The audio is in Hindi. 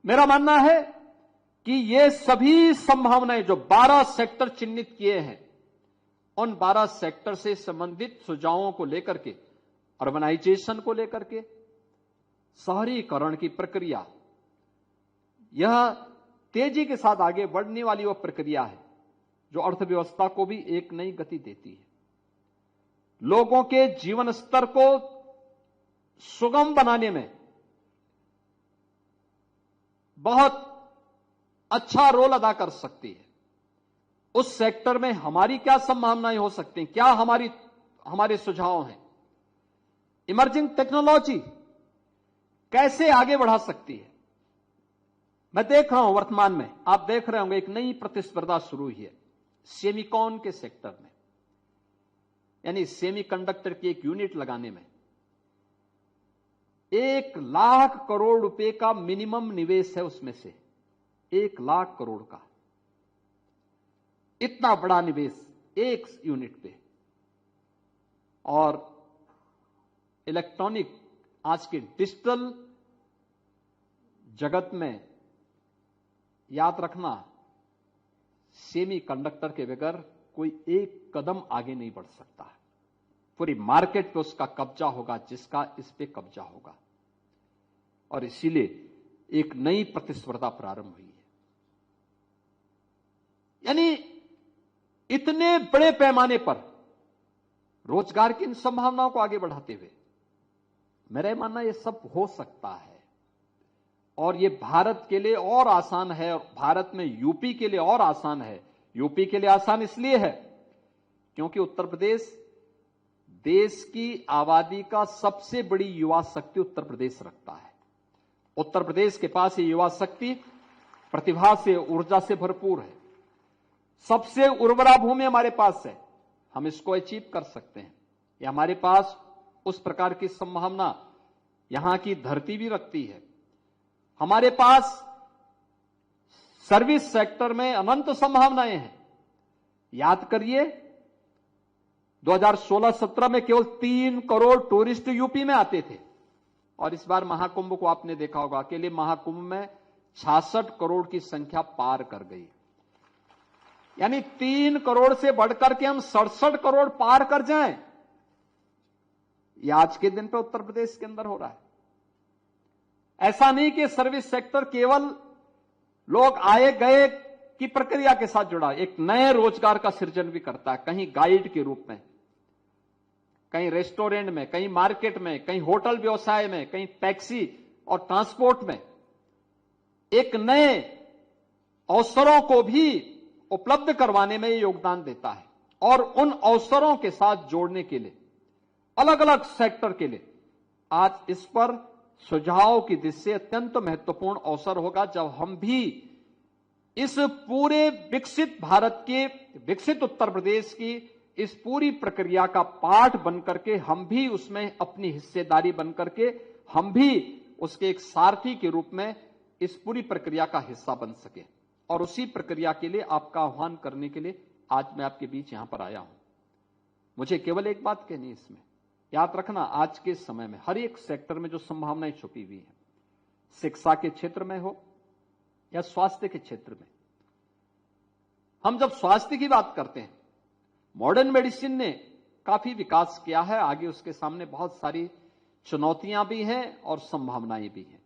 मेरा मानना है कि ये सभी संभावनाएं जो 12 सेक्टर चिन्हित किए हैं, उन 12 सेक्टर से संबंधित सुझावों को लेकर के, अर्बनाइजेशन को लेकर के, शहरीकरण की प्रक्रिया, यह तेजी के साथ आगे बढ़ने वाली वह प्रक्रिया है जो अर्थव्यवस्था को भी एक नई गति देती है, लोगों के जीवन स्तर को सुगम बनाने में बहुत अच्छा रोल अदा कर सकती है। उस सेक्टर में हमारी क्या संभावनाएं हो सकती हैं, क्या हमारे सुझाव हैं। इमर्जिंग टेक्नोलॉजी कैसे आगे बढ़ा सकती है। मैं देख रहा हूं वर्तमान में, आप देख रहे होंगे, एक नई प्रतिस्पर्धा शुरू हुई है सेमीकॉन के सेक्टर में, यानी सेमीकंडक्टर की एक यूनिट लगाने में 1,00,000 करोड़ रुपए का मिनिमम निवेश है। उसमें से 1,00,000 करोड़ का इतना बड़ा निवेश एक यूनिट पे। और इलेक्ट्रॉनिक, आज के डिजिटल जगत में याद रखना, सेमीकंडक्टर के बगैर कोई एक कदम आगे नहीं बढ़ सकता। पूरी मार्केट पे उसका कब्जा होगा, जिसका इस पे कब्जा होगा। और इसीलिए एक नई प्रतिस्पर्धा प्रारंभ हुई है। यानी इतने बड़े पैमाने पर रोजगार की इन संभावनाओं को आगे बढ़ाते हुए मेरा मानना यह सब हो सकता है। और ये भारत के लिए और आसान है, और भारत में यूपी के लिए और आसान है। यूपी के लिए आसान इसलिए है क्योंकि उत्तर प्रदेश देश की आबादी का सबसे बड़ी युवा शक्ति उत्तर प्रदेश रखता है। उत्तर प्रदेश के पास ये युवा शक्ति प्रतिभा से, ऊर्जा से भरपूर है। सबसे उर्वरा भूमि हमारे पास है, हम इसको अचीव कर सकते हैं। ये हमारे पास उस प्रकार की संभावना यहां की धरती भी रखती है। हमारे पास सर्विस सेक्टर में अनंत संभावनाएं हैं। याद करिए 2016-17 में केवल 3 करोड़ टूरिस्ट यूपी में आते थे, और इस बार महाकुंभ को आपने देखा होगा, अकेले महाकुंभ में 66 करोड़ की संख्या पार कर गई। यानी 3 करोड़ से बढ़कर के हम 67 करोड़ पार कर जाएं, यह आज के दिन पे उत्तर प्रदेश के अंदर हो रहा है। ऐसा नहीं कि सर्विस सेक्टर केवल लोग आए गए की प्रक्रिया के साथ जुड़ा, एक नए रोजगार का सृजन भी करता है। कहीं गाइड के रूप में, कहीं रेस्टोरेंट में, कहीं मार्केट में, कहीं होटल व्यवसाय में, कहीं टैक्सी और ट्रांसपोर्ट में एक नए अवसरों को भी उपलब्ध करवाने में योगदान देता है। और उन अवसरों के साथ जोड़ने के लिए अलग अलग सेक्टर के लिए आज इस पर सुझाव की दृष्टि से अत्यंत महत्वपूर्ण अवसर होगा, जब हम भी इस पूरे विकसित भारत के, विकसित उत्तर प्रदेश की इस पूरी प्रक्रिया का पार्ट बनकर के, हम भी उसमें अपनी हिस्सेदारी बनकर के, हम भी उसके एक सारथी के रूप में इस पूरी प्रक्रिया का हिस्सा बन सके। और उसी प्रक्रिया के लिए आपका आह्वान करने के लिए आज मैं आपके बीच यहां पर आया हूं। मुझे केवल एक बात कहनी है इसमें, याद रखना, आज के समय में हर एक सेक्टर में जो संभावनाएं छुपी हुई हैं, शिक्षा के क्षेत्र में हो या स्वास्थ्य के क्षेत्र में। हम जब स्वास्थ्य की बात करते हैं, मॉडर्न मेडिसिन ने काफी विकास किया है, आगे उसके सामने बहुत सारी चुनौतियां भी हैं और संभावनाएं भी हैं।